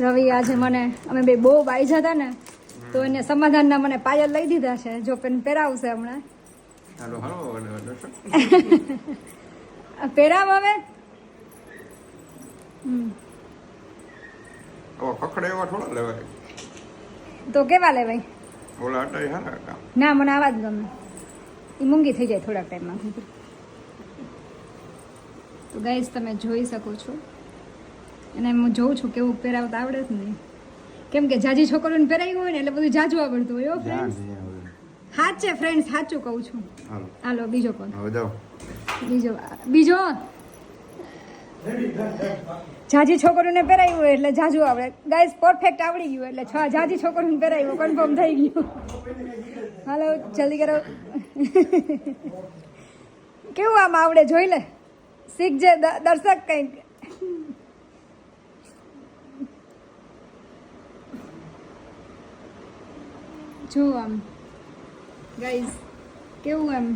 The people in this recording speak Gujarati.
રવિ આજે મને અમે બે બહુ બાઈ જતા ને તો એને સમાધાનના મને પાયલ લઈ દીધા છે. જો પેન પહેરાવશે હમણાં. હાલો હાલો પહેરાવ હવે. પકડે એવા થોડા લેવાય. તો કેવા લેવાય? ઓલા અટાઈ હારા કામ. ના મને આવા જ ગમે. એ મૂંગી થઈ જાય થોડાક ટાઈમમાં. તો ગાઈસ તમે જોઈ શકો છો. અને હું જોઉં છું કેવું પહેરાવતા આવડે જ નહીં. કેમ કે જાજી છોકરીઓને પહેરાવ્યું હોય ને એટલે બધું જાજુ આવડતું હોય. ફ્રેન્ડ્સ સાચે ફ્રેન્ડ્સ સાચું કહું છું. હાલો બીજો કોણ? બીજો જાજી છોકરીઓને પહેરાવ્યું હોય એટલે જાજુ આવડે. ગાઈસ પરફેક્ટ આવડી ગયું એટલે જાજી છોકરીઓને પહેરાવ્યું કન્ફર્મ થઈ ગયું. હાલો જલ્દી કરો. કેવું આમ આવડે જોઈ લે. શીખજે દર્શક કંઈક. જો આમ ગાઈસ કેવું એમ